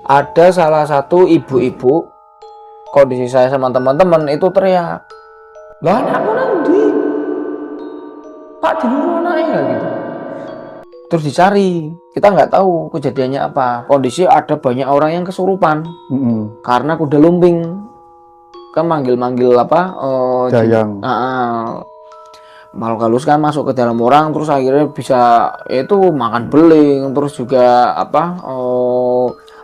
Ada salah satu ibu-ibu, kondisi saya sama teman-teman itu teriak, lah anakku nanti, Pak di luar anaknya gitu. Terus dicari, kita nggak tahu kejadiannya apa. Kondisi ada banyak orang yang kesurupan karena kuda lumping kan manggil-manggil apa Dayang. makhluk halus kan masuk ke dalam orang terus akhirnya bisa itu makan beling terus juga apa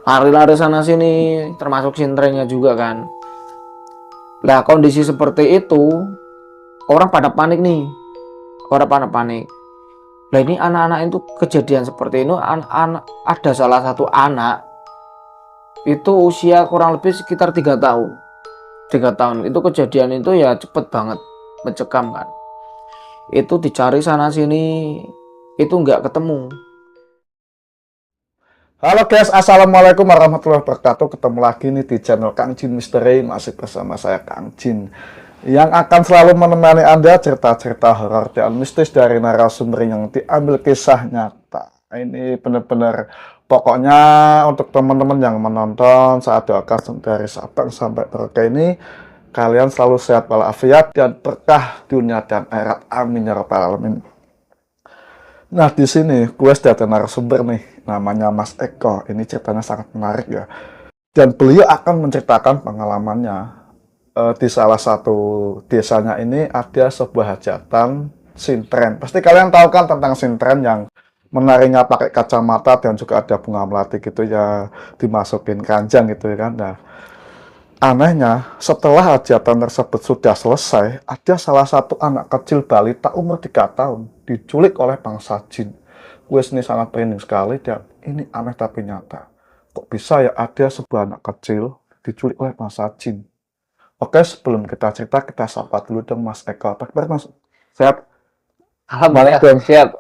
lari-lari sana sini termasuk sinternya juga kan. Nah kondisi seperti itu orang pada panik nih, orang pada panik. Nah ini anak-anak itu kejadian seperti ini anak ada salah satu anak itu usia kurang lebih sekitar 3 tahun. 3 tahun itu kejadian itu ya cepet banget mencekam kan. Itu dicari sana sini itu nggak ketemu. Halo guys, assalamualaikum warahmatullahi wabarakatuh. Ketemu lagi nih di channel Kang Jin Misteri, masih bersama saya Kang Jin yang akan selalu menemani Anda cerita-cerita horor dan mistis dari narasumber yang diambil kisah nyata. Ini benar-benar pokoknya untuk teman-teman yang menonton saat doakan dari Sabang sampai Merauke ini kalian selalu sehat walafiat dan berkah dunia dan akhirat. Amin ya rabbal alamin. Nah, di sini gue sudah ada narasumber nih, namanya Mas Eko. Ini ceritanya sangat menarik ya. Dan beliau akan menceritakan pengalamannya. Di salah satu desanya ini ada sebuah hajatan sintren. Pasti kalian tahu kan tentang sintren yang menarinya pakai kacamata dan juga ada bunga melati gitu ya, dimasukin keranjang gitu ya kan. Nah, anehnya, setelah hajatan tersebut sudah selesai, ada salah satu anak kecil balita umur 3 tahun diculik oleh bangsa jin. Gue ini sangat merinding sekali dan ini aneh tapi nyata. Kok bisa ya ada sebuah anak kecil diculik oleh bangsa jin? Oke, sebelum kita cerita, kita sapa dulu dong Mas Eko. Apa kabar Mas? Sehat? Alhamdulillah siap.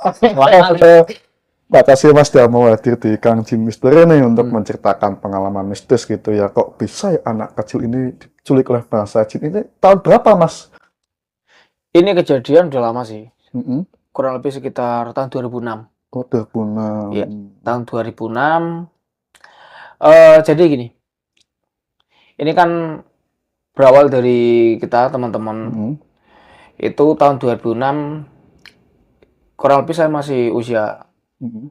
Makasih Mas sudah mau hadir di Kang Jin Misteri nih untuk menceritakan pengalaman mistis gitu ya. Kok bisa ya anak kecil ini diculik oleh bangsa jin? Ini tahun berapa Mas? Ini kejadian udah lama sih. Mm-mm. Kurang lebih sekitar tahun 2006. Oh, 2006. Ya, tahun 2006. Jadi gini. Ini kan berawal dari kita teman-teman. Mm-mm. Itu tahun 2006 kurang lebih saya masih usia Mm-mm.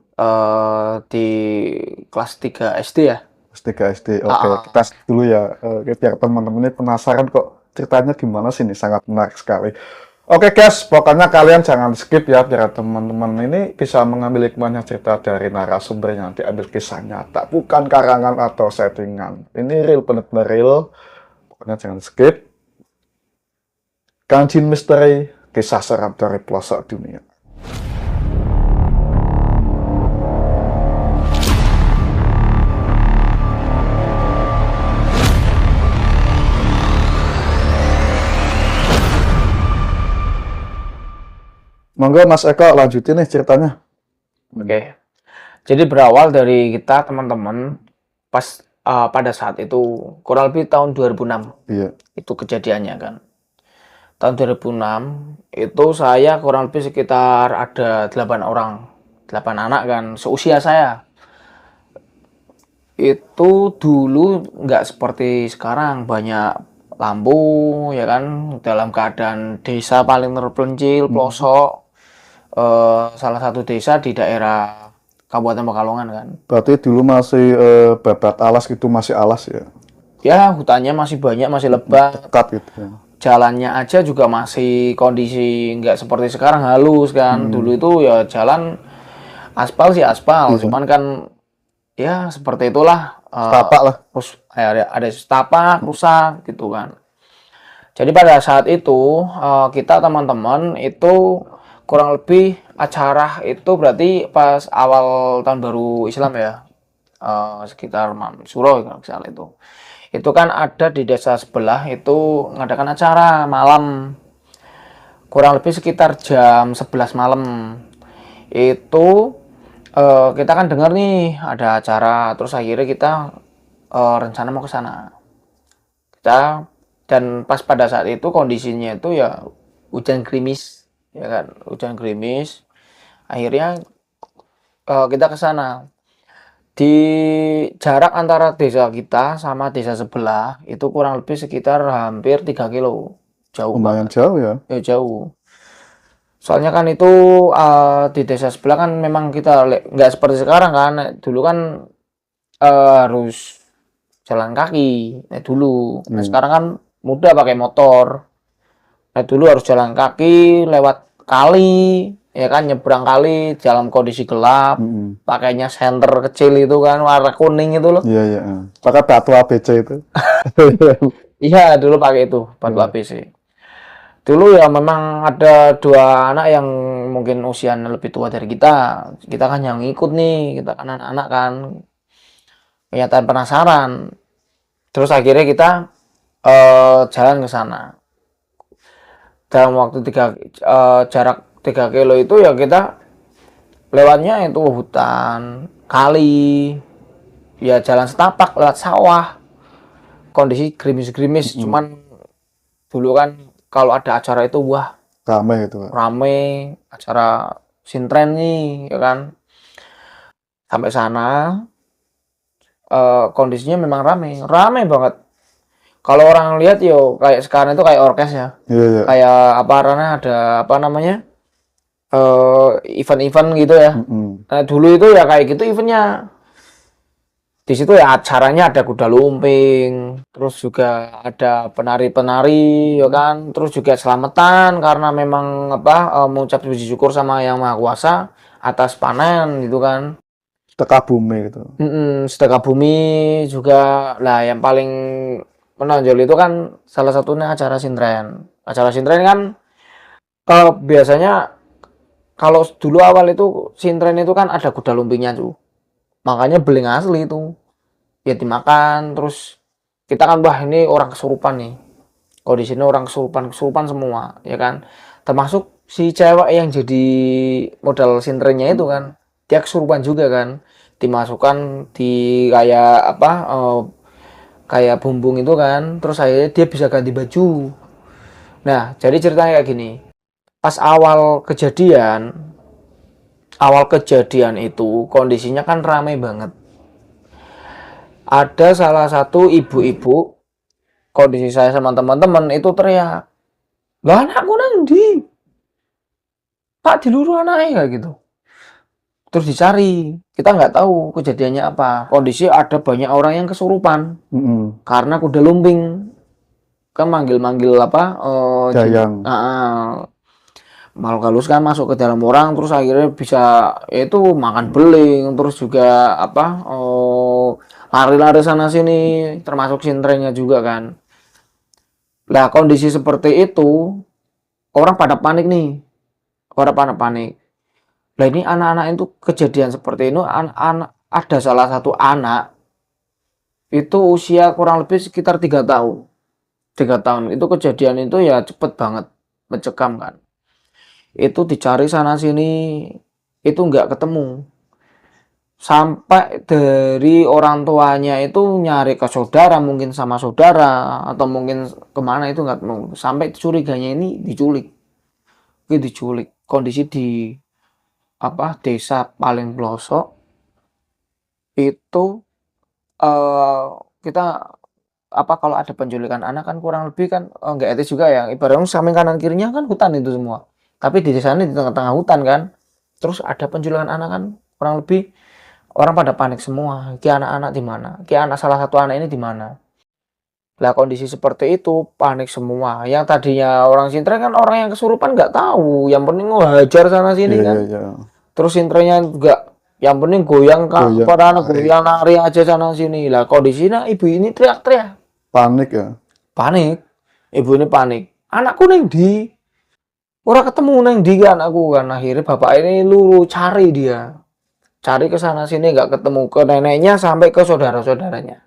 di kelas 3 SD ya. S3 SD. Oke, kita skip dulu ya. Biar teman-teman ini penasaran kok ceritanya gimana sih ini. Sangat menarik sekali. Oke guys, pokoknya kalian jangan skip ya, biar teman-teman ini bisa mengambil hikmahnya cerita dari narasumber yang diambil kisah nyata, bukan karangan atau settingan. Ini real, benar-benar real. Pokoknya jangan skip. Kang Jin Misteri, kisah seram dari pelosok dunia. Monggo Mas Eko lanjutin nih ceritanya. Oke. Jadi berawal dari kita teman-teman pas pada saat itu kurang lebih tahun 2006 Iya. itu kejadiannya kan. Tahun 2006 itu saya kurang lebih sekitar ada 8 orang, 8 anak kan seusia saya. Itu dulu nggak seperti sekarang banyak lampu ya kan dalam keadaan desa paling terpencil pelosok salah satu desa di daerah Kabupaten Pekalongan kan. Berarti dulu masih babat alas gitu, masih alas ya? Ya hutannya masih banyak, masih lebat. Dekat gitu ya. Jalannya aja juga masih kondisi nggak seperti sekarang halus kan. Dulu itu ya jalan aspal sih aspal, cuman kan ya seperti itulah. Setapak lah. Terus ada setapak rusak gitu kan. Jadi pada saat itu kita teman-teman itu kurang lebih acara itu berarti pas awal tahun baru Islam ya. Sekitar Mansuro kalau nggak salah itu. Itu kan ada di desa sebelah itu mengadakan acara malam kurang lebih sekitar jam 11 malam. Itu kita kan dengar nih ada acara terus akhirnya kita rencana mau ke sana. Kita dan pas pada saat itu kondisinya itu ya hujan gerimis ya kan, hujan gerimis. Akhirnya kita ke sana. Di jarak antara desa kita sama desa sebelah itu kurang lebih sekitar hampir 3 kilo. Jauh Lumayan banget. jauh ya. Ya jauh. Soalnya kan itu di desa sebelah kan memang kita nggak seperti sekarang kan. Dulu kan harus jalan kaki. Dulu. Nah, Hmm. sekarang kan mudah pakai motor. Nah, dulu harus jalan kaki lewat kali, ya kan nyebrang kali dalam kondisi gelap. Mm-mm. Pakainya senter kecil itu kan warna kuning itu loh. Iya, iya. Pakai batu ABC itu. Iya, dulu pakai itu batu Iya. ABC. Dulu ya memang ada dua anak yang mungkin usianya lebih tua dari kita. Kita kan yang ikut nih, kita kan anak-anak kan. Kenyataan penasaran. Terus akhirnya kita jalan ke sana. Dalam waktu jarak 3 kilo itu ya kita lewatnya itu hutan, kali, ya jalan setapak lewat sawah. Kondisi gerimis-gerimis, Mm-mm. cuman dulu kan kalau ada acara itu wah Ramai itu, Pak. rame, acara sintren nih ya kan. Sampai sana kondisinya memang rame banget. Kalau orang lihat yo kayak sekarang itu kayak orkes ya, Iya, iya. kayak apa namanya ada apa namanya event-event gitu ya. Mm-mm. Nah dulu itu ya kayak gitu eventnya. Di situ ya acaranya ada kuda lumping, terus juga ada penari-penari, ya kan, terus juga selamatan karena memang apa mengucap puji syukur sama Yang Maha Kuasa atas panen gitu kan. Teka bumi gitu. Sedekah bumi juga lah yang paling menonjol itu kan salah satunya acara sintren. Acara sintren kan biasanya kalau dulu awal itu sintren itu kan ada kuda lumpingnya tuh. Makanya beling asli itu. Ya dimakan terus kita kan wah ini orang kesurupan nih. Kalau di sini orang kesurupan semua, ya kan. Termasuk si cewek yang jadi modal sintrennya itu kan, dia kesurupan juga kan. Dimasukkan di kayak apa kayak bumbung itu kan, terus akhirnya dia bisa ganti baju. Nah, jadi ceritanya kayak gini. Pas awal kejadian itu kondisinya kan ramai banget. Ada salah satu ibu-ibu, kondisi saya sama teman-teman itu teriak, lah anakku nanti, Pak diluru anaknya kayak gitu. Terus dicari, kita nggak tahu kejadiannya apa. Kondisi ada banyak orang yang kesurupan Mm-mm. karena kuda lumping kan manggil-manggil apa Dayang. makhluk halus kan masuk ke dalam orang terus akhirnya bisa itu makan beling terus juga apa lari-lari sana sini termasuk sintrennya juga kan. Lah kondisi seperti itu orang pada panik nih, orang pada panik. Lah ini anak-anak itu kejadian seperti ini anak-anak ada salah satu anak itu usia kurang lebih sekitar 3 tahun. 3 tahun itu kejadian itu ya cepet banget mencekam kan. Itu dicari sana sini itu nggak ketemu. Sampai dari orang tuanya itu nyari ke saudara mungkin sama saudara atau mungkin kemana itu nggak ketemu. Sampai curiganya ini diculik. Ini diculik. Kondisi di apa desa paling pelosok itu eh kita apa kalau ada penculikan anak kan kurang lebih kan nggak etis juga ya. Ibaratnya samping kanan kirinya kan hutan itu semua. Tapi di desa ini di tengah-tengah hutan kan. Terus ada penculikan anak kan kurang lebih orang pada panik semua. Ki anak-anak di mana? Ki anak salah satu anak ini di mana? Lah kondisi seperti itu panik semua. Yang tadinya orang sintren kan orang yang kesurupan nggak tahu. Yang penting hajar sana sini Iya, kan. iya, iya. Terus sintrennya juga yang penting goyang kak Goyang, pada anak nari. goyang nari aja sana sini. Lah kondisinya ibu ini teriak-teriak. Panik ya. Panik. Ibu ini panik. Anakku neng di. Orang ketemu neng di kan anakku kan. Akhirnya bapak ini lulu cari dia. Cari ke sana sini nggak ketemu ke neneknya sampai ke saudara-saudaranya.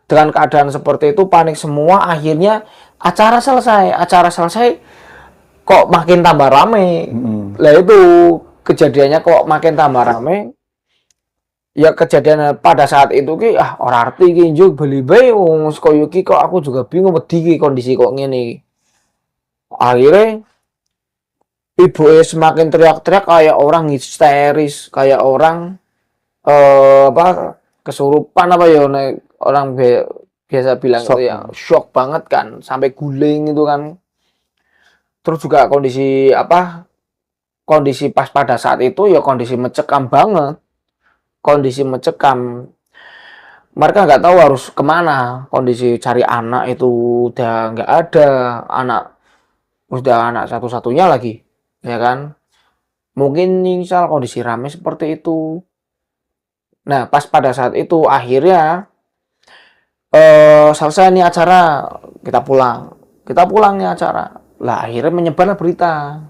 Dengan keadaan seperti itu panik semua akhirnya acara selesai kok makin tambah rame. Mm-mm. Lah itu kejadiannya kok makin tambah rame. Ya kejadian pada saat itu ki ora arti ki njuk beli bae wong koyo ki kok aku juga bingung wedi ki kondisi kok ngene. Akhirnya ibu semakin teriak-teriak kayak orang histeris, kayak orang apa kesurupan apa ya orang biasa bilang Shock. itu ya shock banget kan sampai guling itu kan. Terus juga kondisi pas pada saat itu ya kondisi mencekam banget, kondisi mencekam. Mereka nggak tahu harus kemana, kondisi cari anak itu udah nggak ada, udah anak satu-satunya lagi, ya kan? Mungkin misal kondisi ramai seperti itu. Nah, pas pada saat itu akhirnya selesai nih acara, kita pulang nih acara. Lah akhirnya menyebarlah berita.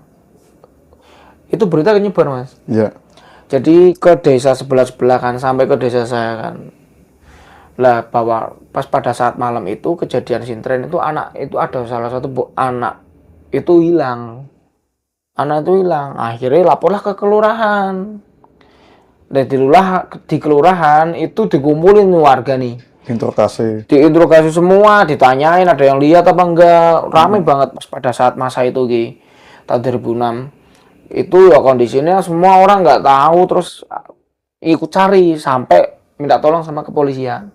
Itu berita nyebar mas. Ya. Jadi ke desa sebelah kan sampai ke desa saya kan. Lah bahwa pas pada saat malam itu kejadian sintren itu anak itu ada salah satu anak itu hilang. Anak itu hilang. Akhirnya laporlah ke kelurahan. Dan di kelurahan itu dikumpulin warga nih. Diinterogasi semua, ditanyain ada yang lihat apa enggak. Ramai banget pas pada saat masa itu tahun 2006. Itu ya kondisinya semua orang nggak tahu terus ikut cari sampai minta tolong sama kepolisian.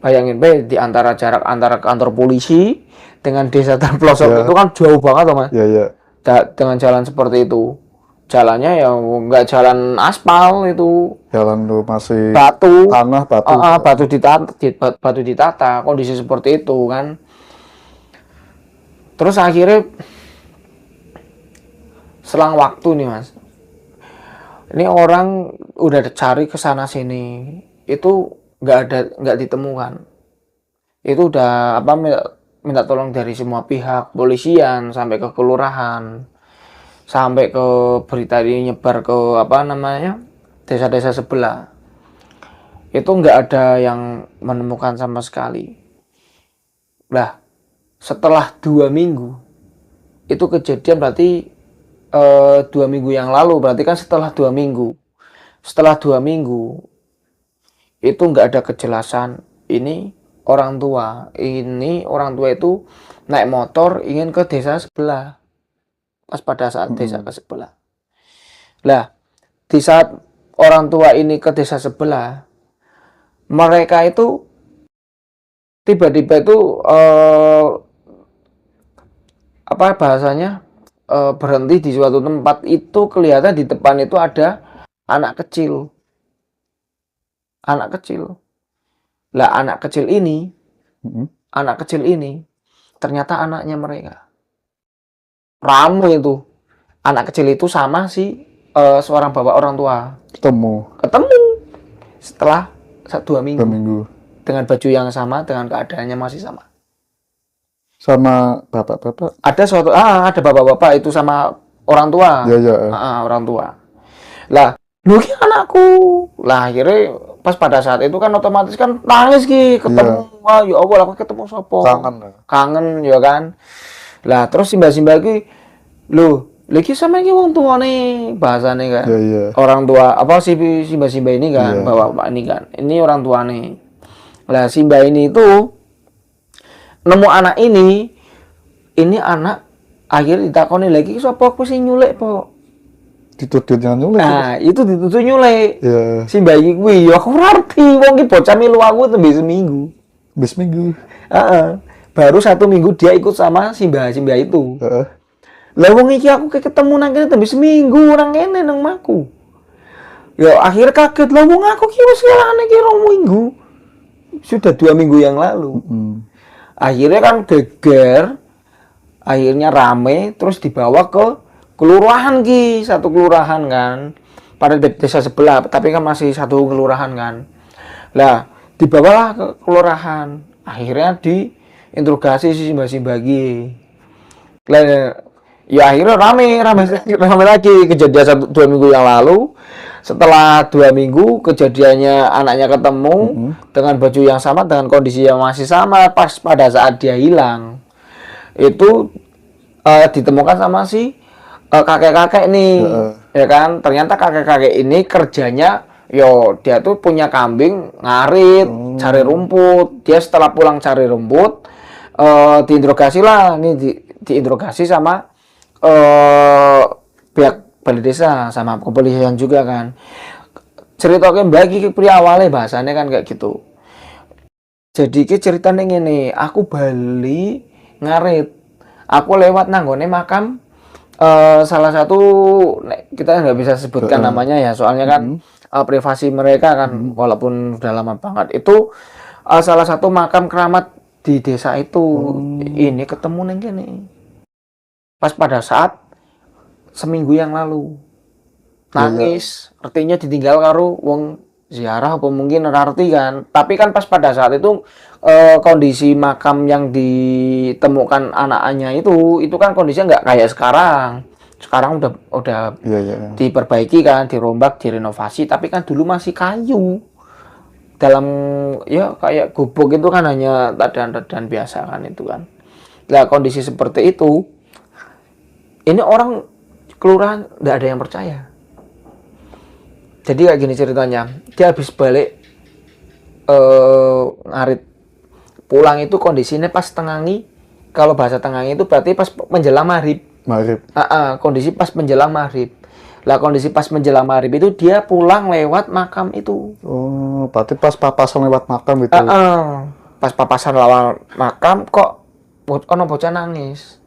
Bayangin di antara jarak antara kantor polisi dengan desa terpelosok itu kan jauh banget mas. Dengan jalan seperti itu, jalannya ya nggak jalan aspal itu. Jalan tuh masih batu, tanah batu. Batu ditata, kondisi seperti itu kan. Terus akhirnya selang waktu nih mas, ini orang udah cari ke sana sini, itu nggak ditemukan. Itu udah minta tolong dari semua pihak, polisian sampai ke kelurahan, sampai ke berita ini nyebar ke desa-desa sebelah. Itu nggak ada yang menemukan sama sekali. Nah, setelah 2 minggu, itu kejadian berarti 2 minggu yang lalu, berarti kan setelah 2 minggu. Setelah 2 minggu, itu nggak ada kejelasan. Ini orang tua itu naik motor ingin ke desa sebelah. Pas pada saat desa ke sebelah. Lah, di saat orang tua ini ke desa sebelah, mereka itu tiba-tiba itu berhenti di suatu tempat. Itu kelihatan di depan itu ada anak kecil. Lah anak kecil ini ternyata anaknya mereka. Ramai itu. Anak kecil itu sama seorang bapak orang tua. Ketemu setelah 2 minggu. Dengan baju yang sama, dengan keadaannya masih sama. Sama bapak-bapak. Ada bapak-bapak itu sama orang tua. Orang tua. Lah, lu ki anakku. Lah akhirnya pas pada saat itu kan otomatis kan nangis ketemu. Wah, ya Allah aku ketemu sopo. Kangen ya kan. Lah terus simbah-simbah ki lagi sama ki wong tuane bahasane kan. Orang tua simbah-simbah ini kan, bapak-bapak ini kan. Ini orang tuane. Lah simbah ini itu nemu anak ini anak akhirnya ditakoni lagi sapa aku sing nyulek po. Dituduhnya nyulek. Nah, itu dituduh nyulek. Si bayi kuwi ya aku ngerti wong ki bocah milu aku tembe seminggu. Baru 1 minggu dia ikut sama Simba itu. Lah wong iki aku ketemu nang kene tembe seminggu nang kene nang maku. Ya akhirnya kaget lah wong aku ki wis kelane ki 2 minggu. Sudah 2 minggu yang lalu. Akhirnya kan geger. Akhirnya rame terus dibawa ke kelurahan satu kelurahan kan. Pada desa sebelah, tapi kan masih satu kelurahan kan. Lah, dibawalah ke kelurahan. Akhirnya diinterogasi si Simba ya akhirnya rame lagi kejadian 2 minggu yang lalu. Setelah 2 minggu kejadiannya anaknya ketemu dengan baju yang sama, dengan kondisi yang masih sama pas pada saat dia hilang. Itu ditemukan sama si kakek-kakek nih. Ya kan? Ternyata kakek-kakek ini kerjanya dia tuh punya kambing ngarit, cari rumput. Dia setelah pulang cari rumput diinterogasi lah, diinterogasi sama pihak balai desa sama kepolisian juga kan. ceritake Mbak iki pri awale bahasane kan kayak gitu. Jadi iki ceritane ngene, aku bali ngarit. Aku lewat nanggone makam salah satu kita nggak bisa sebutkan namanya ya, soalnya kan privasi mereka kan walaupun udah lama banget. Itu salah satu makam keramat di desa itu. Ini ketemu neng kene. Pas pada saat seminggu yang lalu. Nangis, artinya ditinggal karo wong ziarah apa mungkin arti kan. Tapi kan pas pada saat itu kondisi makam yang ditemukan anaknya itu kan kondisinya nggak kayak sekarang. Sekarang udah diperbaiki kan, dirombak, direnovasi, tapi kan dulu masih kayu. Dalam ya kayak gubuk itu kan hanya tadan-tadan biasa kan itu kan. Nah, kondisi seperti itu ini orang kelurahan nggak ada yang percaya. Jadi kayak gini ceritanya, dia habis balik ngarit pulang itu kondisinya pas tengangi, kalau bahasa tengangi itu berarti pas menjelang maghrib. Kondisi pas menjelang maghrib. Lah kondisi pas menjelang maghrib itu dia pulang lewat makam itu. Oh, berarti pas papasan lewat makam itu. Pas papasan lewat makam kok ono bocah nangis.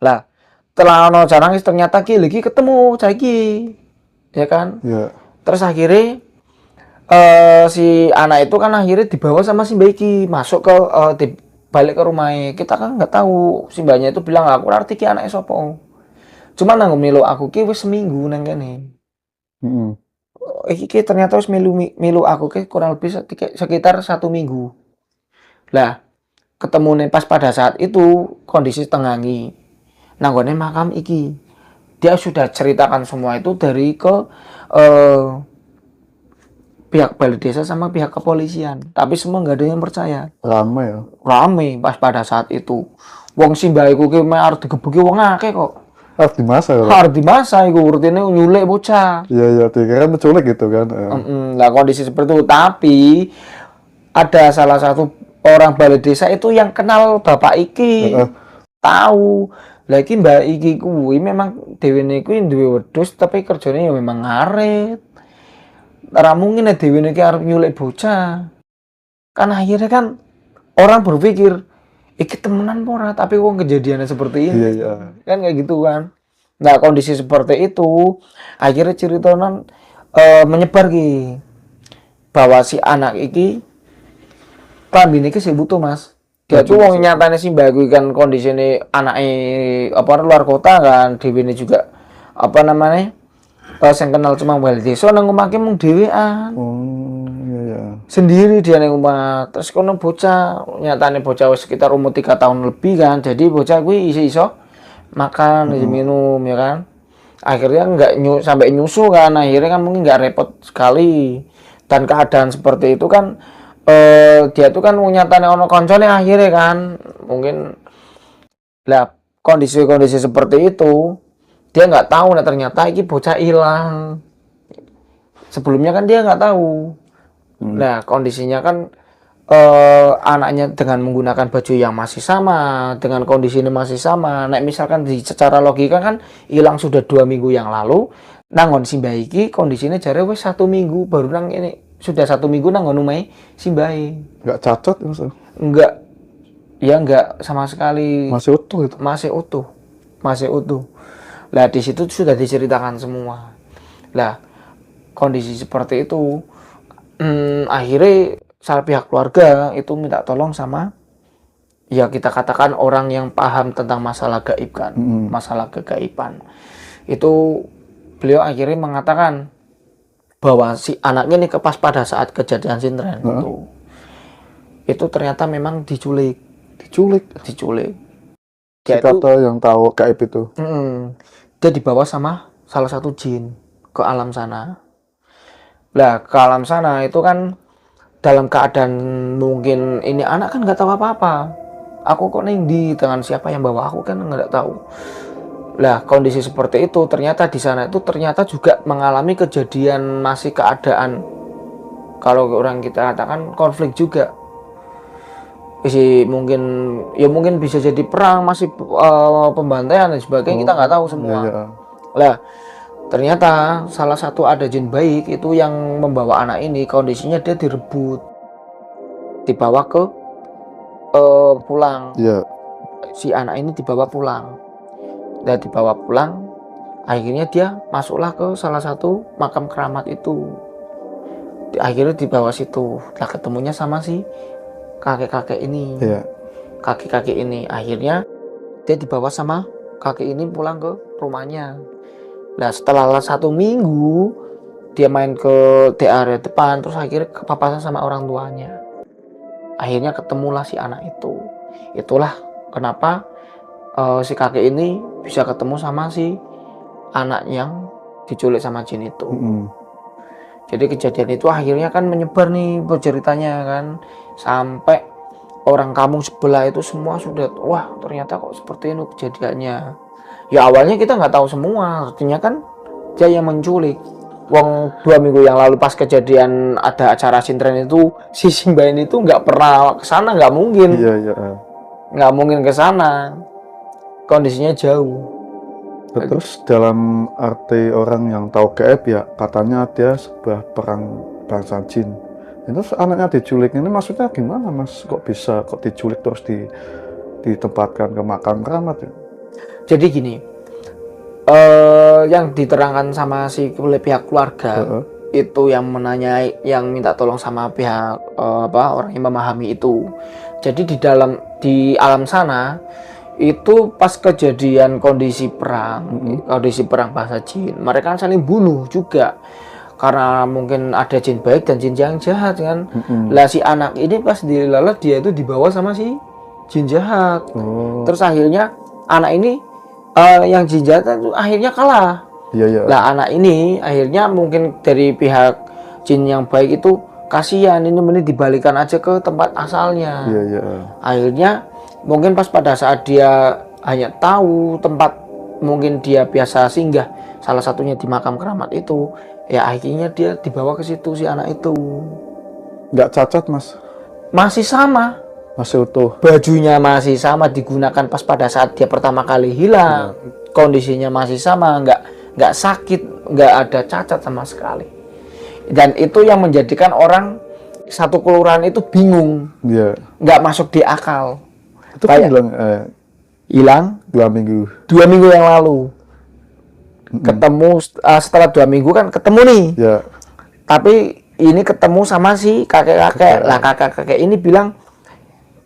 Lah, setelah ono bocah nangis ternyata ki lagi ketemu saiki. Ya kan? Iya. Terus akhirnya si anak itu kan akhirnya dibawa sama si Mbak masuk ke balik ke rumahnya. Kita kan nggak tahu, si mbaknya itu bilang aku ngerti ki anaknya sopo. Cuma nanggung milu aku ki wis seminggu nang kene. Iki ternyata wis milu aku ki kurang lebih sekitar 1 minggu. Lah, ketemu nih pas pada saat itu kondisi tengangi. Nanggone makam iki. Dia sudah ceritakan semua itu dari ke pihak balai desa sama pihak kepolisian, tapi semua nggak ada yang percaya. Rame pas pada saat itu. Wong simbaiku ki arep digebuki wong akeh kok. Harus dimasa iku rutine nyulek bocah. Iya, dikira menculik gitu kan. Lah kondisi seperti itu, tapi ada salah satu orang balai desa itu yang kenal bapak iki. Tahu. Lah iki Mbak iki kuwi memang dhewene kuwi duwe wedhus tapi kerjane ya memang ngarit. Ora mungkin dhewene iki arep nyulik bocah. Kan akhirnya kan orang berpikir iki temenan ora, tapi wong kejadiannya seperti ini. Iya. Kan kayak gitu kan. Nah, kondisi seperti itu akhirnya ceritanan menyebar ki bahwa si anak iki klambine iki sih butuh, Mas. Dia tuh wong nyatane sih mbak gue kan kondisinya anaknya apa luar kota kan, dhewe juga apa namanya yang kenal cuma balik desa nang omahke mung dhewean. Iya. Sendiri dia nang omah. Terus kono bocah nyatane bocah wis sekitar umur 3 tahun lebih kan. Jadi bocah kuwi iso makan, minum ya kan. Akhirnya nggak sampai nyusu kan. Akhirnya kan mungkin nggak repot sekali. Dan keadaan seperti itu kan dia tuh kan nyatane ono koncone akhirnya kan mungkin lah kondisi seperti itu dia nggak tahu nah ternyata ini bocah hilang sebelumnya kan dia nggak tahu. Nah kondisinya kan anaknya dengan menggunakan baju yang masih sama dengan kondisi ini masih sama. Nah misalkan secara logika kan hilang sudah 2 minggu yang lalu nangon si mbak iki kondisinya jare wis 1 minggu baru nang ini sudah 1 minggu nang ngomai si Mbak. Enggak cacat ya, Mas? Enggak sama sekali. Masih utuh itu. Masih utuh. Lah di situ sudah diceritakan semua. Lah kondisi seperti itu akhirnya salah pihak keluarga itu minta tolong sama ya kita katakan orang yang paham tentang masalah gaib kan, masalah kegaiban. Itu beliau akhirnya mengatakan bahwa si anaknya nih pas pada saat kejadian sintren itu ternyata memang diculik. Dia kata yang tahu gaib itu. Dia dibawa sama salah satu jin ke alam sana. Lah ke alam sana itu kan dalam keadaan mungkin ini anak kan nggak tahu apa-apa. Aku kok nindi dengan siapa yang bawa aku kan nggak tahu. Lah kondisi seperti itu ternyata di sana itu ternyata juga mengalami kejadian masih keadaan kalau orang kita katakan konflik juga. Mungkin bisa jadi perang masih pembantaian dan sebagainya kita nggak tahu semua. Lah Ternyata salah satu ada jin baik itu yang membawa anak ini, kondisinya dia direbut, dibawa ke pulang. Iya. Si anak ini dibawa pulang. Dan dibawa pulang, akhirnya dia masuklah ke salah satu makam keramat itu. Akhirnya dibawa situ. Lah ketemunya sama si kakek-kakek ini. Iya. Kakek-kakek ini akhirnya dia dibawa sama kakek ini pulang ke rumahnya. Nah setelah 1 minggu dia main ke di area depan, terus akhirnya kepapasan sama orang tuanya. Akhirnya ketemulah si anak itu. Itulah kenapa si kakek ini bisa ketemu sama si anak yang diculik sama jin itu. Jadi kejadian itu akhirnya kan menyebar nih ceritanya kan, sampai orang kampung sebelah itu semua sudah, wah ternyata kok seperti ini kejadiannya. Ya awalnya kita nggak tahu semua, artinya kan dia yang menculik. Wong 2 minggu yang lalu pas kejadian ada acara sintren itu, si Simbain itu nggak pernah kesana, nggak mungkin. Iya. Nggak mungkin kesana, kondisinya jauh. Terus dalam arti orang yang tahu gaib ya katanya dia sebuah perang bangsa jin. Itu anaknya diculik ini maksudnya gimana mas? Kok bisa kok diculik terus ditempatkan ke makam keramat ya? Jadi gini, yang diterangkan sama si oleh pihak keluarga itu yang menanyai, yang minta tolong sama pihak orang yang memahami itu. Jadi di alam sana itu pas kejadian kondisi perang bangsa jin, mereka kan saling bunuh juga karena mungkin ada jin baik dan jin yang jahat kan. Lah si anak ini pas dilalat dia itu dibawa sama si jin jahat. Terus akhirnya anak ini yang jin jahat itu akhirnya kalah. Iya. Lah anak ini akhirnya mungkin dari pihak jin yang baik itu kasihan, ini mending dibalikan aja ke tempat asalnya. Iya. Akhirnya mungkin pas pada saat dia hanya tahu tempat mungkin dia biasa singgah, salah satunya di makam keramat itu, ya akhirnya dia dibawa ke situ si anak itu. Nggak cacat mas? Masih sama. Masih utuh. Bajunya masih sama digunakan pas pada saat dia pertama kali hilang. Kondisinya masih sama, nggak sakit, nggak ada cacat sama sekali. Dan itu yang menjadikan orang satu kelurahan itu bingung. Iya. Nggak masuk di akal. Itu Kayak kan hilang 2 minggu. 2 minggu yang lalu. Ketemu setelah 2 minggu kan ketemu nih. Ya. Tapi ini ketemu sama si kakek-kakek. Lah kakek-kakek ini bilang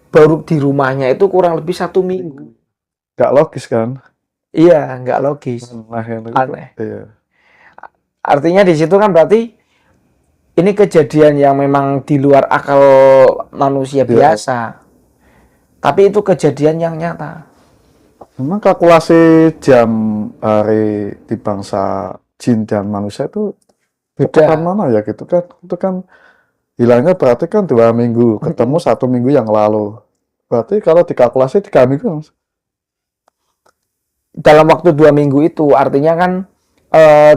baru di rumahnya itu kurang lebih 1 minggu. Nggak logis kan? Iya, nggak logis. Aneh. Iya. Artinya di situ kan berarti ini kejadian yang memang di luar akal manusia biasa. Tapi itu kejadian yang nyata. Memang kalkulasi jam hari di bangsa jin dan manusia itu Beda. mana ya gitu kan? Itu kan hilangnya berarti kan 2 minggu, ketemu 1 minggu yang lalu. Berarti kalau dikalkulasi 3 minggu mas. Dalam waktu 2 minggu itu artinya kan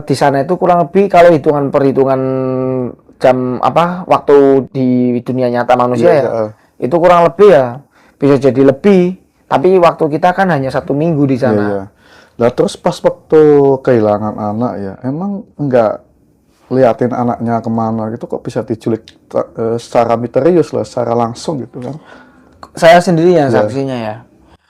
di sana itu kurang lebih kalau perhitungan jam waktu di dunia nyata manusia itu kurang lebih ya bisa jadi lebih, tapi waktu kita kan hanya 1 minggu di sana. Iya. Nah terus pas waktu kehilangan anak ya emang enggak liatin anaknya kemana gitu kok bisa diculik secara misterius lah, secara langsung gitu kan? Saya sendiri yang saksinya ya.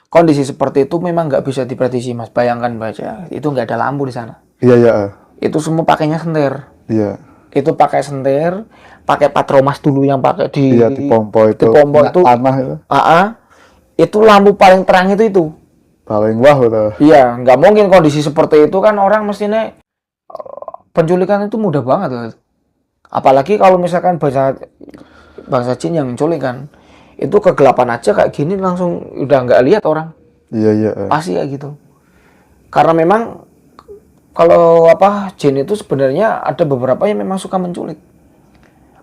Kondisi seperti itu memang nggak bisa diprediksi mas. Bayangkan baca, itu nggak ada lampu di sana. Iya. Itu semua pakainya senter. Iya. Itu pakai senter, pakai patromas dulu yang pakai di pompo itu. Tanah itu. Itu lampu paling terang itu. Paling wah udah. Iya, nggak mungkin kondisi seperti itu kan orang mestinya penculikan itu mudah banget loh. Apalagi kalau misalkan bangsa jin yang menculik kan. Itu kegelapan aja kayak gini langsung udah nggak lihat orang. Iya. Pasti kayak gitu. Karena memang kalau jin itu sebenarnya ada beberapa yang memang suka menculik.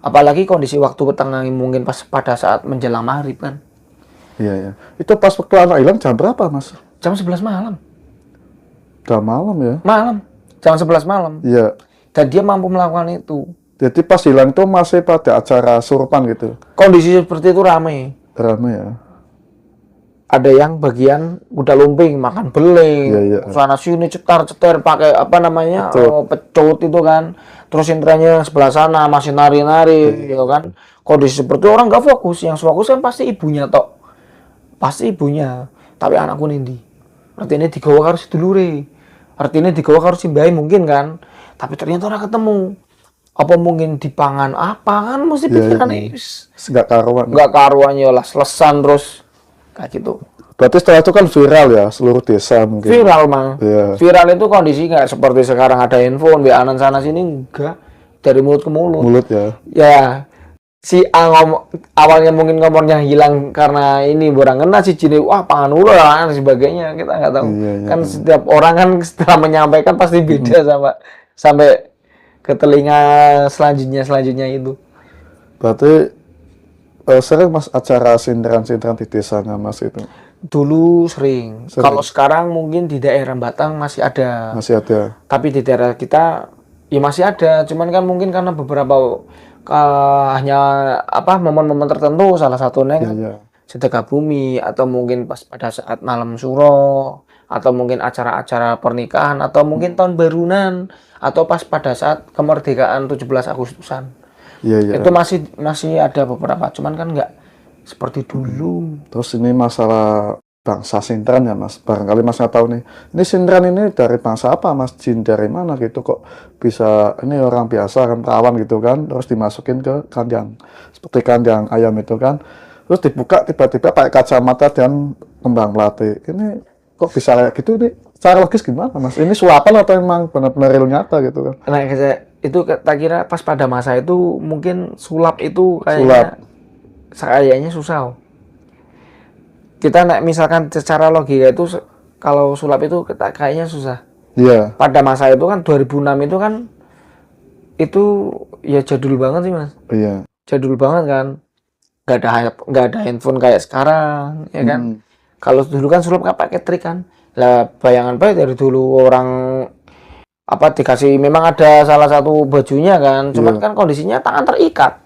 Apalagi kondisi waktu petang mungkin pas pada saat menjelang maghrib kan. Iya. Itu pas waktu anak hilang jam berapa mas? Jam 11 malam. Udah malam ya? Malam. Jam 11 malam. Iya. Dan dia mampu melakukan itu. Jadi pas hilang itu masih pada acara surupan gitu? Kondisi seperti itu ramai. Ramai ya? ada yang bagian kuda lumping makan beling, Iya, iya. sana sini cetar-cetar pakai apa namanya Pecut. pecut itu kan, terus intranya sebelah sana masih nari-nari gitu kan. Kondisi seperti itu orang nggak fokus, yang fokus kan pasti ibunya tok, pasti ibunya. Tapi anakku nindi, artinya digawa harus dulure, artinya digawa harus simbai mungkin kan, tapi ternyata orang ketemu. Apa mungkin dipangan apa kan mesti Iya, pikiran iya. is Nggak karuan. nggak karuannya lah lesan terus kayak gitu. Berarti setelah itu kan viral ya seluruh desa mungkin. Viral mang. Iya. Viral itu kondisi nggak seperti sekarang ada handphone, WA-an sana sini enggak, dari mulut ke mulut. Mulut ya. Ya, si A awalnya mungkin ngomongnya hilang karena ini borang kena si Cini, wah pangan ular dan sebagainya, kita nggak tahu. Iya, iya, Kan iya. setiap orang kan setelah menyampaikan pasti beda sama sampai ke telinga selanjutnya itu. Berarti sering Mas acara sindiran-sindiran di desanya Mas itu. Dulu sering. Sering. Kalau sekarang mungkin di daerah Batang masih ada. Masih ada. Tapi di daerah kita ya masih ada. Cuman kan mungkin karena beberapa hanya apa momen-momen tertentu, salah satunya Iya, kan iya. sedekah bumi atau mungkin pas pada saat malam suro atau mungkin acara-acara pernikahan atau mungkin tahun barunan atau pas pada saat kemerdekaan 17 Agustusan. Iya, iya. Itu masih ada beberapa. Cuman kan nggak seperti dulu. Terus ini masalah bangsa sindiran ya Mas. Barangkali Mas nggak tahu nih. Ini sindiran ini dari bangsa apa Mas? Jin dari mana gitu kok bisa ini orang biasa kan perawan gitu kan. Terus dimasukin ke kandang. Seperti kandang ayam itu kan. Terus dibuka tiba-tiba pakai kacamata dan kembang melati. Ini kok bisa kayak gitu nih? Secara logis gimana Mas? Ini sulapan atau memang benar-benar real nyata gitu kan? Nah, itu tak kira pas pada masa itu mungkin sulap itu Sulap. kayaknya susah. Kita misalkan secara logika itu kalau sulap itu kayaknya susah. Iya. Pada masa itu kan 2006 itu kan itu ya jadul banget sih Mas. Iya. Jadul banget kan. Nggak ada handphone kayak sekarang, ya kan. Kalau dulu kan sulap kan pakai trik kan. Lah bayangan baik dari dulu orang apa dikasih memang ada salah satu bajunya kan. Cuman Iya. kan kondisinya tangan terikat.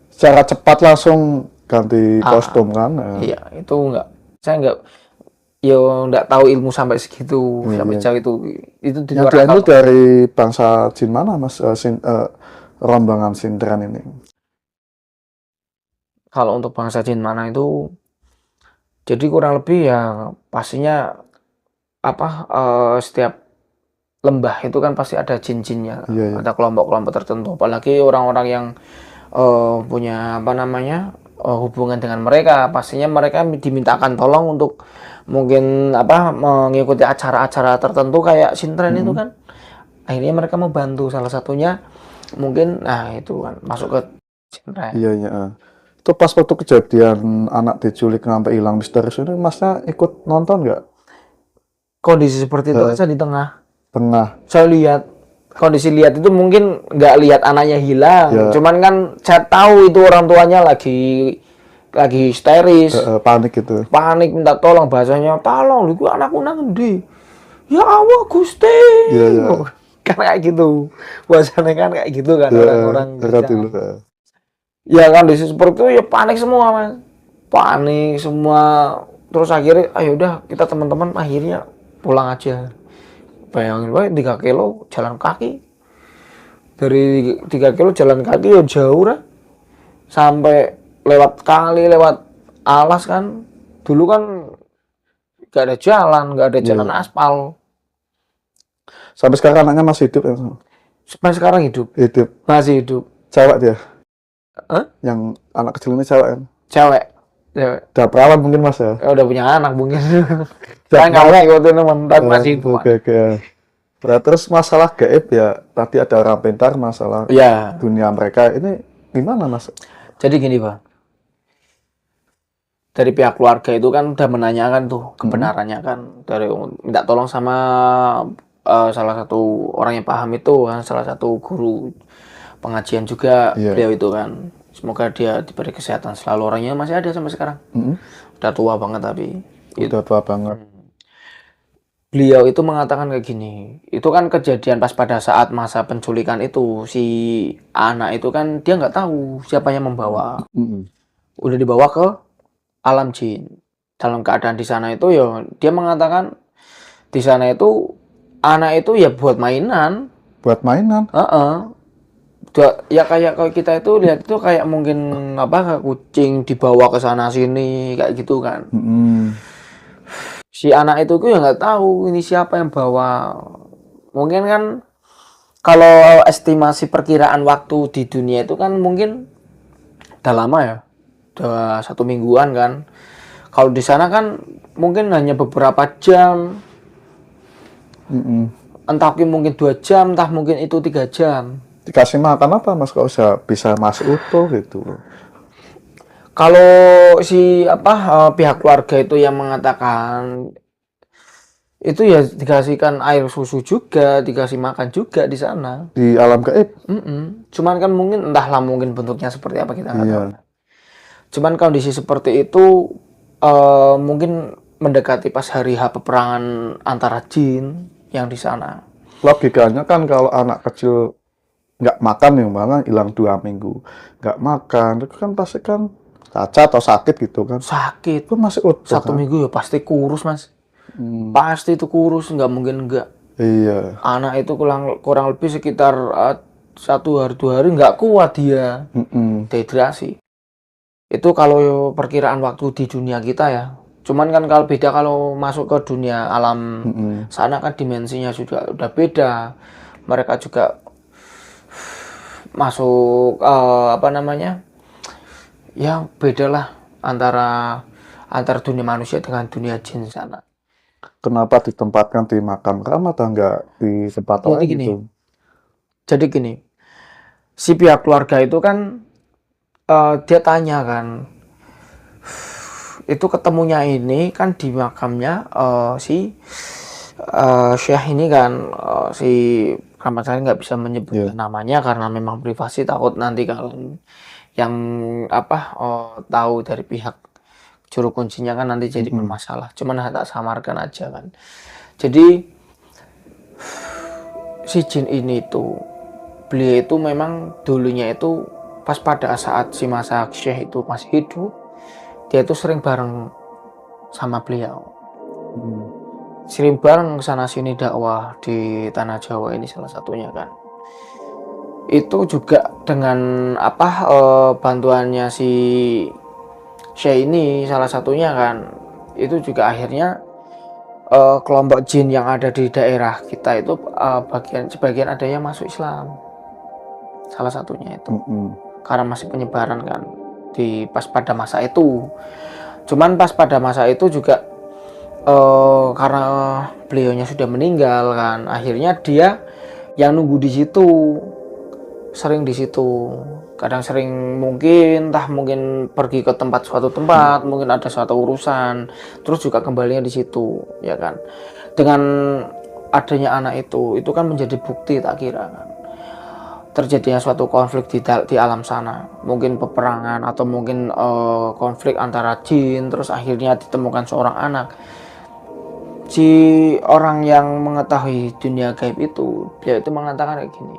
Secara cepat langsung ganti kostum kan? Iya, itu saya nggak tahu ilmu sampai segitu, Iya, sampai iya. jauh itu. Itu di Yang luar diambil akal. dari bangsa jin mana Mas? Rombongan sindiran ini. Kalau untuk bangsa jin mana itu, jadi kurang lebih ya pastinya apa setiap lembah itu kan pasti ada jin-jinnya, Iya, iya. ada kelompok-kelompok tertentu. Apalagi orang-orang yang punya apa namanya hubungan dengan mereka, pastinya mereka dimintakan tolong untuk mungkin apa mengikuti acara-acara tertentu kayak sintren itu kan. Akhirnya mereka mau bantu, salah satunya mungkin nah itu kan masuk ke sintren. Iya, iya. Itu pas waktu kejadian anak diculik sampai hilang misterius ini, Masnya ikut nonton nggak? Kondisi seperti itu aja di tengah. Saya lihat kondisi lihat itu mungkin nggak lihat anaknya hilang, Ya. cuman kan saya tahu itu orang tuanya lagi histeris, Panik gitu. panik minta tolong, bahasanya tolong lu anakku nang endi, ya Allah Gusti. Iya, iya. Kan kayak gitu bahasanya kan kayak gitu kan orang-orang Era bisa. dulu. Ya kondisi seperti itu ya panik semua Mas, panik semua. Terus akhirnya ayo udah kita teman-teman akhirnya pulang aja. Bayangin wae 3 kilo jalan kaki. Dari 3 kilo jalan kaki ya jauh lah. Sampai lewat kali, lewat alas kan. Dulu kan gak ada jalan, gak ada jalan aspal. Sampai sekarang anaknya masih hidup ya? Sampai sekarang hidup, Hidup. masih hidup. Cewek dia? Hah? Yang anak kecil ini cewek kan? Cewek. Udah perawan mungkin Mas ya? Udah punya anak mungkin. Saya nggak mau ikutin teman, tapi masih hidup. Oke, oke. Nah, terus masalah gaib ya, tadi ada orang pintar masalah Ya, dunia mereka ini gimana Mas? jadi gini Bang. Dari pihak keluarga itu kan udah menanyakan tuh kebenarannya kan, dari minta tolong sama salah satu orang yang paham itu kan, salah satu guru pengajian juga beliau itu kan. Semoga dia diberi kesehatan selalu, orangnya masih ada sampai sekarang. Udah tua banget tapi Udah tua banget. beliau itu mengatakan kayak gini, itu kan kejadian pas pada saat masa penculikan itu, si anak itu kan dia nggak tahu siapa yang membawa, udah dibawa ke alam jin. dalam keadaan di sana itu ya dia mengatakan di sana itu anak itu ya buat mainan. Buat mainan. Heeh. Ya kayak kalau kita itu lihat itu kayak mungkin apa kayak kucing dibawa ke sana sini kayak gitu kan. Mm-mm. Si anak itu ya nggak tahu ini siapa yang bawa. Mungkin kan kalau estimasi perkiraan waktu di dunia itu kan mungkin udah lama ya, udah 1 mingguan kan. Kalau di sana kan mungkin hanya beberapa jam, Mm-mm. entah mungkin 2 jam, entah mungkin itu 3 jam. Dikasih makan apa Mas kok bisa masuk utuh gitu loh. Kalau si pihak keluarga itu yang mengatakan itu ya dikasihkan air susu juga, dikasih makan juga di sana. Di alam gaib. Cuman kan mungkin entahlah mungkin bentuknya seperti apa kita nggak tahu. Iya. Cuman kondisi seperti itu mungkin mendekati pas hari H peperangan antara jin yang di sana. Logikanya kan kalau anak kecil nggak makan nih, malah hilang 2 minggu, nggak makan, itu kan pasti kan cacat atau sakit gitu kan. Sakit. Itu masih utuh 1 minggu ya pasti kurus mas. Pasti itu kurus, nggak mungkin nggak. Iya. Anak itu kurang lebih sekitar 1 hari 2 hari nggak kuat dia, Mm-mm. dehidrasi. Itu kalau perkiraan waktu di dunia kita ya. Cuman kan kalau beda kalau masuk ke dunia alam Mm-mm. sana kan dimensinya sudah udah beda. Mereka juga masuk ya beda lah antara dunia manusia dengan dunia jin sana. Kenapa ditempatkan di makam keramat enggak di tempat Jadi lain gini, gitu? jadi gini, si pihak keluarga itu kan dia tanya kan, itu ketemunya ini kan di makamnya si Syekh ini kan si Rahmat saya nggak bisa menyebut namanya karena memang privasi, takut nanti kalau yang tahu dari pihak juru kuncinya kan nanti jadi bermasalah. Cuman tak samarkan aja kan. Jadi si jin ini tuh beliau itu memang dulunya itu pas pada saat si masa Syekh itu masih hidup, dia itu sering bareng sama beliau. Sering bareng kesana sini dakwah di tanah Jawa ini salah satunya kan. Itu juga dengan bantuannya si Syekh ini salah satunya kan. Itu juga akhirnya kelompok jin yang ada di daerah kita itu sebagian ada yang masuk Islam. Salah satunya itu. Karena masih penyebaran kan pas pada masa itu. Cuman pas pada masa itu juga karena beliaunya sudah meninggal kan, akhirnya dia yang nunggu di situ, sering di situ. Kadang sering mungkin pergi ke suatu tempat, mungkin ada suatu urusan, terus juga kembalinya di situ, ya kan. Dengan adanya anak itu kan menjadi bukti tak kira kan. Terjadinya suatu konflik di alam sana, mungkin peperangan atau mungkin konflik antara jin, terus akhirnya ditemukan seorang anak. Si orang yang mengetahui dunia gaib itu, dia itu mengatakan kayak gini,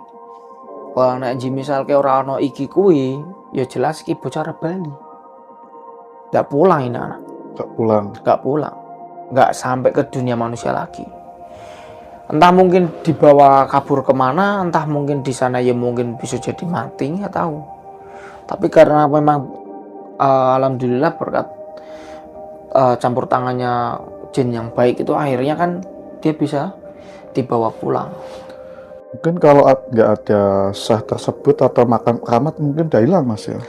wah nek misal ke ora ono iki kuwi, ya jelas iki bocah Bali. Gak pulang ini anak. Gak pulang. Gak sampai ke dunia manusia lagi. Entah mungkin dibawa kabur kemana, entah mungkin di sana ya mungkin bisa jadi mati, nggak tahu. Tapi karena memang alhamdulillah berkat campur tangannya jin yang baik itu, akhirnya kan dia bisa dibawa pulang. Mungkin kalau nggak ada sah tersebut atau makam keramat mungkin udah hilang mas ya.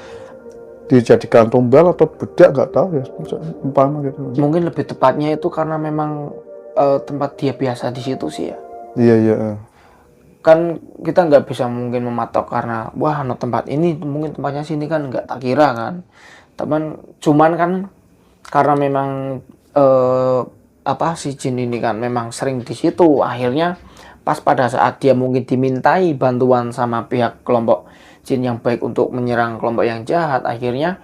Dijadikan tumbal atau bedak nggak tahu ya, umpama gitu. Mungkin lebih tepatnya itu karena memang tempat dia biasa di situ sih ya. Iya. Kan kita nggak bisa mungkin mematok karena wah no tempat ini mungkin tempatnya sini kan, nggak tak kira kan. Cuman kan karena memang si jin ini kan memang sering di situ, akhirnya pas pada saat dia mungkin dimintai bantuan sama pihak kelompok jin yang baik untuk menyerang kelompok yang jahat, akhirnya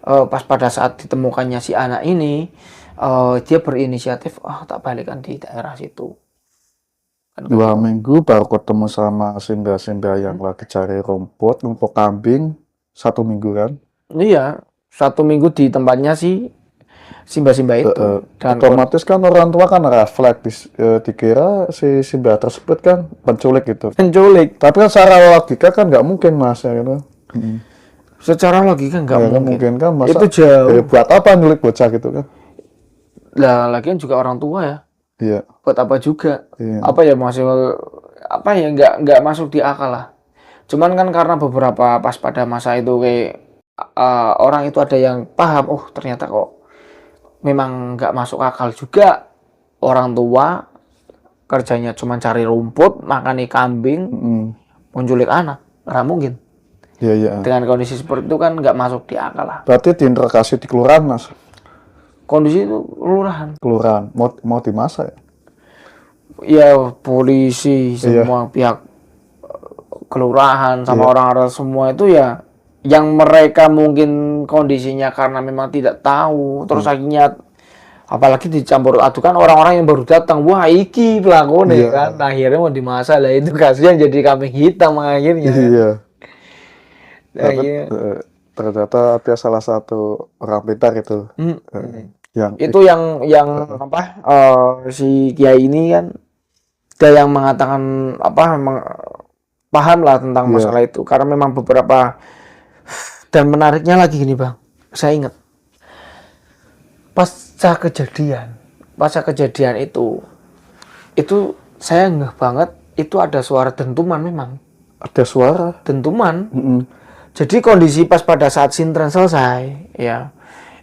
pas pada saat ditemukannya si anak ini, dia berinisiatif tak balikan di daerah situ kan. 2 minggu baru ketemu sama simba-simba yang lagi cari rumput kambing. 1 minggu kan? Iya, 1 minggu di tempatnya si Simba-simba itu. Dan Otomatis kan orang tua kan refleks dikira si Simba tersebut kan penculik gitu. penculik. Tapi kan secara logika kan nggak mungkin mas ya gitu. Secara logika nggak Ya, kan mungkin. mungkin kan masa Itu jauh. buat apa nyulik bocah gitu kan? Lah, lagian juga orang tua ya. Iya. Buat apa juga? Iya. Apa ya masih apa ya nggak masuk di akal lah. Cuman kan karena beberapa pas pada masa itu kayak orang itu ada yang paham, oh ternyata kok memang nggak masuk akal juga orang tua kerjanya cuma cari rumput, makan kambing, menculik anak, nggak mungkin. Iya, iya. Dengan kondisi seperti itu kan nggak masuk di akal lah. Berarti diinterogasi di kelurahan mas. Kondisi itu lurahan, Kelurahan mau di masa ya? ya polisi semua pihak kelurahan sama orang-orang semua itu ya yang mereka mungkin kondisinya karena memang tidak tahu terus akhirnya apalagi dicampur adukan orang-orang yang baru datang, wah iki pelakunya kan akhirnya mau dimasa lah, itu kasihan jadi kambing hitam akhirnya. Iya. Tapi, Akhirnya, ternyata ada salah satu orang pintar itu yang itu yang apa si Kiai ini kan dia yang mengatakan apa memang paham lah tentang masalah itu karena memang beberapa. Dan menariknya lagi gini bang, saya ingat pasca kejadian itu saya ngeh banget itu ada suara dentuman, memang ada suara dentuman. Jadi kondisi pas pada saat sintren selesai ya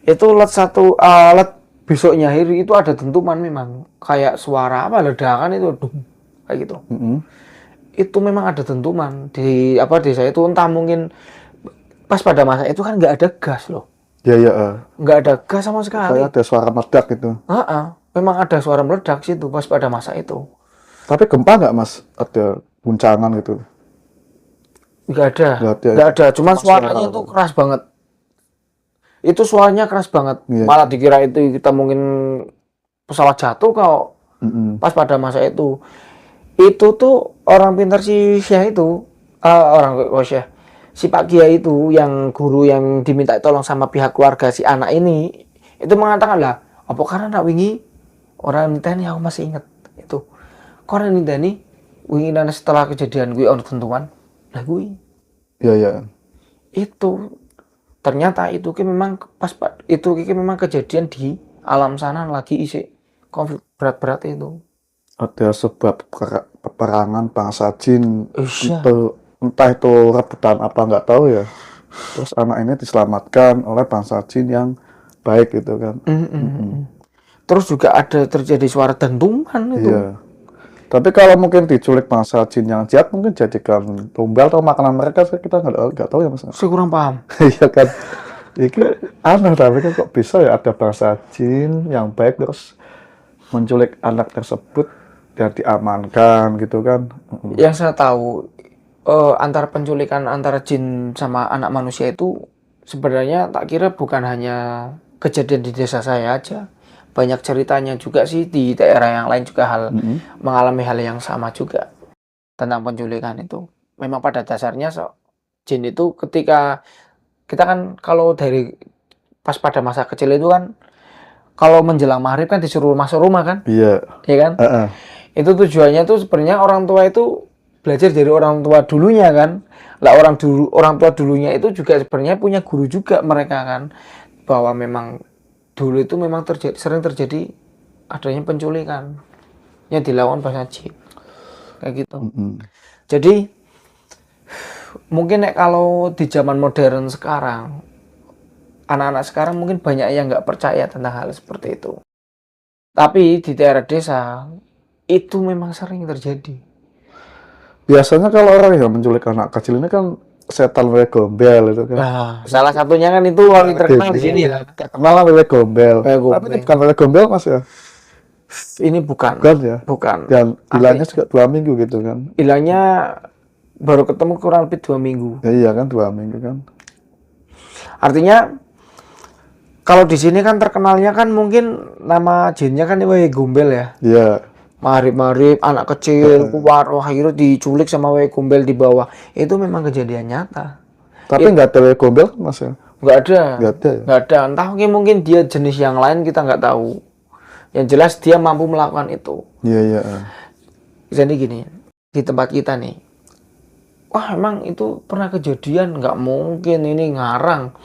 itu let besoknya hari itu ada dentuman, memang kayak suara apa ledakan itu kayak gitu. Itu memang ada dentuman di desa itu, entah mungkin pas pada masa itu kan nggak ada gas loh. Ya. Nggak ada gas sama sekali. Kayak ada suara meledak gitu. Memang ada suara meledak situ pas pada masa itu. Tapi gempa nggak mas? Ada guncangan gitu? Nggak ada. Cuman suaranya itu keras banget. Itu suaranya keras banget. Malah dikira itu kita mungkin pesawat jatuh kalau pas pada masa itu. Itu tuh orang pintar si Syekh itu, Syekh. Si Pak Kiai itu yang guru yang diminta tolong sama pihak keluarga si anak ini itu mengatakan lah apa karena nak wingi orang niteni, aku masih ingat itu karena niteni wingi setelah kejadian gue ono tentuan lah gue itu ternyata itu memang pas itu memang kejadian di alam sana lagi isi konflik berat-berat itu, ada sebab peperangan bangsa jin itu entah itu rebutan apa nggak tahu ya. Terus anak ini diselamatkan oleh bangsa jin yang baik gitu kan. Terus juga ada terjadi suara dentuman itu. Iya. Tapi kalau mungkin diculik bangsa jin yang jahat mungkin jadikan tumbal atau makanan mereka, kita nggak tahu ya mas. Saya kurang paham. Iya kan. Ini aneh, tapi kan kok bisa ya ada bangsa jin yang baik terus menculik anak tersebut dan diamankan gitu kan. Yang saya tahu antara penculikan antara jin sama anak manusia itu sebenarnya tak kira bukan hanya kejadian di desa saya aja, banyak ceritanya juga sih di daerah yang lain juga mengalami hal yang sama juga tentang penculikan itu. Memang pada dasarnya jin itu ketika kita kan kalau dari pas pada masa kecil itu kan kalau menjelang maghrib kan disuruh masuk rumah kan, iya kan, itu tujuannya tuh sebenarnya orang tua itu belajar dari orang tua dulunya kan. Lah orang tua dulunya itu juga sebenarnya punya guru juga mereka kan, bahwa memang dulu itu memang sering terjadi adanya penculikan yang dilakukan bangsa jin kayak gitu. Jadi mungkin kalau di zaman modern sekarang anak-anak sekarang mungkin banyak yang nggak percaya tentang hal seperti itu, tapi di daerah desa itu memang sering terjadi. Biasanya kalau orang yang menculik anak kecil ini kan setan wewe gombel itu kan. Nah, salah satunya kan itu orang terkenal di sini ya. Terkenal wewe gombel. Tapi ini bukan wewe gombel mas ya? Ini bukan ya. Bukan. Dan hilangnya juga 2 minggu gitu kan? Hilangnya baru ketemu kurang lebih 2 minggu. Ya, iya kan 2 minggu kan. Artinya kalau di sini kan terkenalnya kan mungkin nama jinnya kan wewe gombel ya. Iya. Marip-marip, anak kecil, keluar, akhirnya diculik sama wewe gombel di bawah. Itu memang kejadian nyata. Tapi nggak ada wewe gombel mas ya? Nggak ada. Nggak ada ya? Nggak ada. Entah mungkin dia jenis yang lain kita nggak tahu. Yang jelas dia mampu melakukan itu. Iya, iya. Jadi gini, di tempat kita nih, wah emang itu pernah kejadian, nggak mungkin ini ngarang.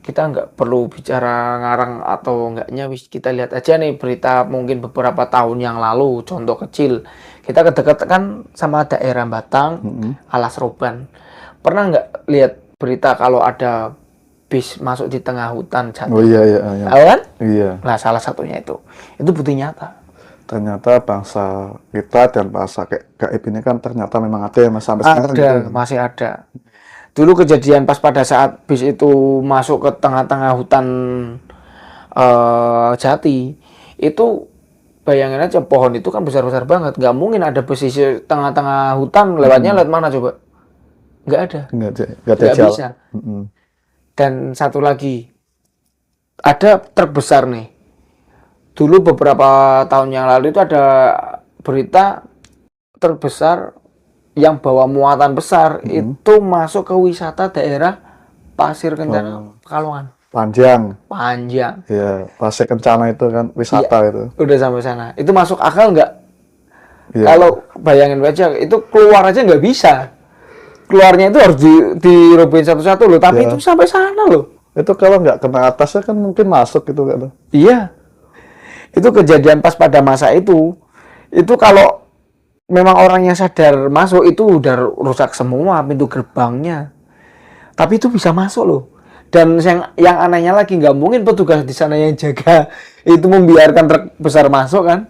Kita nggak perlu bicara ngarang atau enggaknya, kita lihat aja nih berita mungkin beberapa tahun yang lalu, contoh kecil. Kita kedekatan sama daerah Batang, Alas Roban. Pernah nggak lihat berita kalau ada bis masuk di tengah hutan jatuh? Oh iya, iya, iya. Tahu kan? Iya. Nah, salah satunya itu bukti nyata. Ternyata bangsa kita dan bangsa gaib ini kan ternyata memang ada ya Mas sampai sekarang Ada, gitu. masih ada. Dulu kejadian pas pada saat bis itu masuk ke tengah-tengah hutan jati, itu bayangin aja pohon itu kan besar-besar banget. Nggak mungkin ada bis di tengah-tengah hutan, lewatnya lewat mana coba? Nggak ada. Nggak ada Nggak jalan. bisa. Dan satu lagi, ada truk besar nih. Dulu beberapa tahun yang lalu itu ada berita truk besar yang bawa muatan besar itu masuk ke wisata daerah Pasir Kencana, Pekalongan. Panjang. Panjang. Iya, Pasir Kencana itu kan wisata itu. Udah sampai sana. Itu masuk akal nggak? Iya. Kalau bayangin aja, itu keluar aja nggak bisa. Keluarnya itu harus dirobohin satu-satu loh. Tapi itu sampai sana loh. Itu kalau nggak kena atasnya kan mungkin masuk gitu kan. Iya. Itu kejadian pas pada masa itu. Itu kalau memang orang yang sadar masuk itu udah rusak semua pintu gerbangnya. Tapi itu bisa masuk loh. Dan yang anehnya lagi nggak mungkin petugas di sana yang jaga itu membiarkan truk besar masuk kan.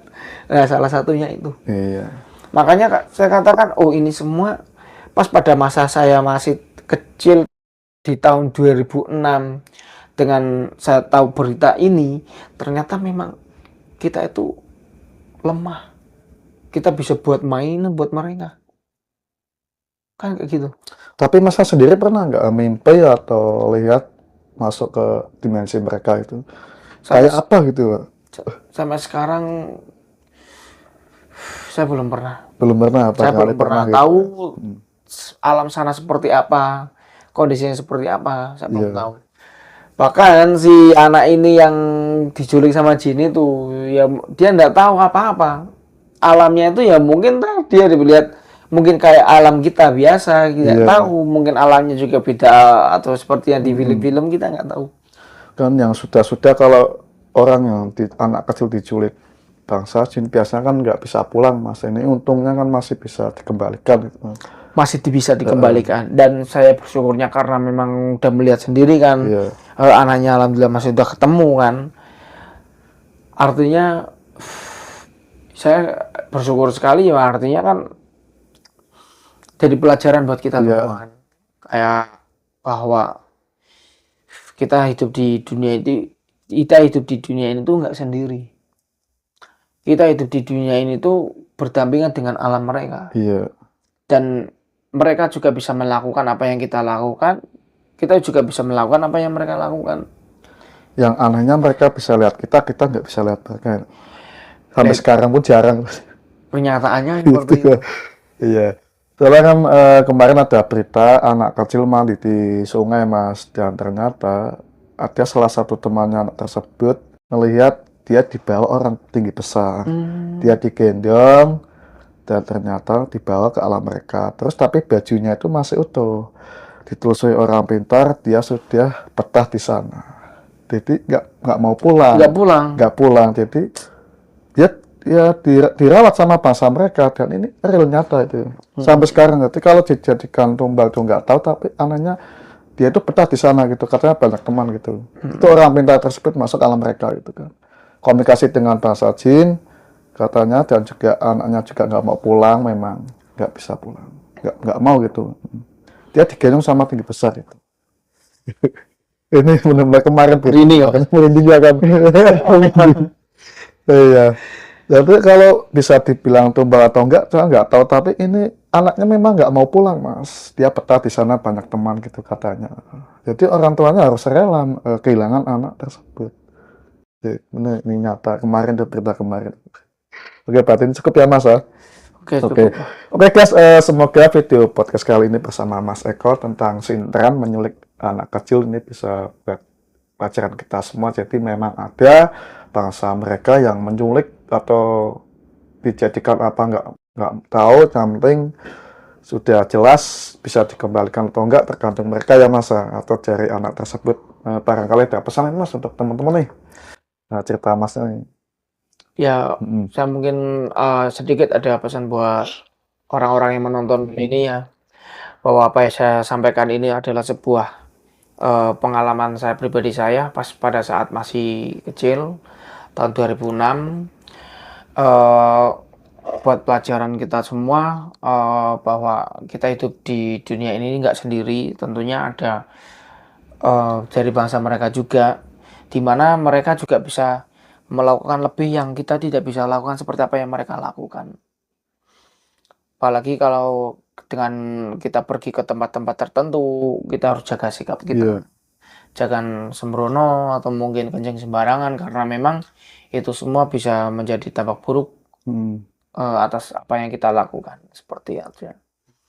Nah, salah satunya itu. Iya. Makanya saya katakan, oh ini semua pas pada masa saya masih kecil di tahun 2006 dengan saya tahu berita ini, ternyata memang kita itu lemah. Kita bisa buat mainan buat mereka. Kan kayak gitu. Tapi Mas sendiri pernah nggak mimpi atau lihat masuk ke dimensi mereka itu? Kayak apa gitu, Pak? Sampai sekarang saya belum pernah. Belum pernah apa Saya kali belum pernah gitu? tahu alam sana seperti apa, kondisinya seperti apa, saya belum tahu. Bahkan si anak ini yang diculik sama jin itu, ya dia nggak tahu apa-apa. Alamnya itu ya mungkin dia dilihat mungkin kayak alam kita biasa, kita tahu. Mungkin alamnya juga beda atau seperti yang di film-film kita nggak tahu. Kan yang sudah-sudah kalau orang yang anak kecil diculik bangsa jin biasanya kan nggak bisa pulang Mas. Ini untungnya kan masih bisa dikembalikan gitu. Masih bisa dikembalikan. Dan saya bersyukurnya karena memang udah melihat sendiri kan. Anaknya alhamdulillah masih udah ketemu kan. Artinya saya bersyukur sekali ya, artinya kan jadi pelajaran buat kita semua kan. Kayak bahwa kita hidup di dunia ini tuh nggak sendiri. Kita hidup di dunia ini tuh berdampingan dengan alam mereka. Iya. Dan mereka juga bisa melakukan apa yang kita lakukan. Kita juga bisa melakukan apa yang mereka lakukan. Yang anehnya mereka bisa lihat kita nggak bisa lihat mereka. Sampai sekarang pun jarang. Pernyataannya seperti itu. Iya. Soalnya kan kemarin ada berita anak kecil mandi di sungai Mas, dan ternyata ada salah satu temannya anak tersebut melihat dia dibawa orang tinggi besar. Dia digendong dan ternyata dibawa ke alam mereka. Terus tapi bajunya itu masih utuh. Ditelusuri orang pintar, dia sudah betah di sana. Jadi nggak mau pulang. Nggak pulang. Jadi dia dirawat sama bangsa mereka, dan ini real nyata itu sampai sekarang. Jadi kalau dijadikan tumbal tuh nggak tahu, tapi anehnya dia itu betah di sana gitu, katanya banyak teman gitu. Itu orang pintar tersebut masuk alam mereka gitu kan, komunikasi dengan bangsa jin katanya, dan juga anaknya juga nggak mau pulang, memang nggak bisa pulang, nggak mau gitu. Dia digendong sama tinggi besar itu. Ini benar-benar kemarin Ini kok. merinding kan. Iya. Jadi kalau bisa dibilang tumbal atau enggak, saya nggak tahu. Tapi ini anaknya memang nggak mau pulang, Mas. Dia betah di sana, banyak teman gitu katanya. Jadi orang tuanya harus rela kehilangan anak tersebut. Jadi, ini nyata. Kemarin itu berita kemarin. Oke, berarti cukup ya, Mas ya. Oke guys, semoga video podcast kali ini bersama Mas Eko tentang Sintren menyulik anak kecil ini bisa buat pelajaran kita semua. Jadi memang ada bangsa mereka yang menculik atau dijadikan apa nggak tahu, yang penting sudah jelas bisa dikembalikan atau enggak tergantung mereka ya Mas atau dari anak tersebut. Barangkali ada pesan ini Mas untuk teman-teman nih. Nah, cerita Masnya nih. Ya, Mm-mm. saya mungkin sedikit ada pesan buat orang-orang yang menonton ini ya, bahwa apa yang saya sampaikan ini adalah sebuah pengalaman saya pribadi saya pas pada saat masih kecil tahun 2006, buat pelajaran kita semua bahwa kita hidup di dunia ini nggak sendiri, tentunya ada dari bangsa mereka juga, di mana mereka juga bisa melakukan lebih yang kita tidak bisa lakukan seperti apa yang mereka lakukan. Apalagi kalau dengan kita pergi ke tempat-tempat tertentu, kita harus jaga sikap Iya. kita. Jangan sembrono atau mungkin kencing sembarangan karena memang itu semua bisa menjadi dampak buruk Mm. atas apa yang kita lakukan. Seperti itu.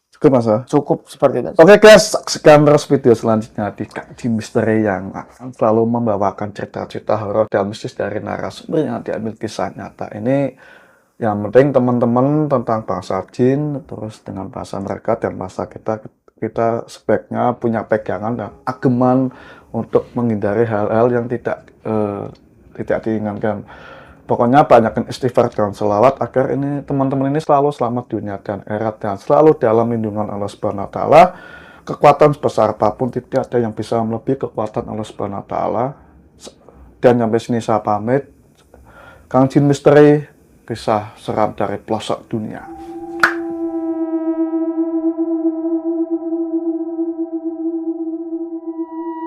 Cukup Mas. Cukup seperti itu. Oke guys, saksikan terus video selanjutnya di Kak Jin Misteri yang akan selalu membawakan cerita-cerita horor dan mistis dari narasumber yang diambil kisah nyata. Ini yang penting teman-teman tentang bangsa jin, terus dengan bahasa mereka dan bahasa kita, kita sebaiknya punya pegangan dan ageman untuk menghindari hal-hal yang tidak diinginkan. Pokoknya banyakin istighfar dan selawat agar ini teman-teman ini selalu selamat dunia dan akhirat dan selalu dalam lindungan Allah Subhanahu wa taala. Kekuatan sebesar apapun tidak ada yang bisa melebihi kekuatan Allah Subhanahu wa taala. Dan sampai sini saya pamit. Kang Jin Misteri, kisah seram dari pelosok dunia.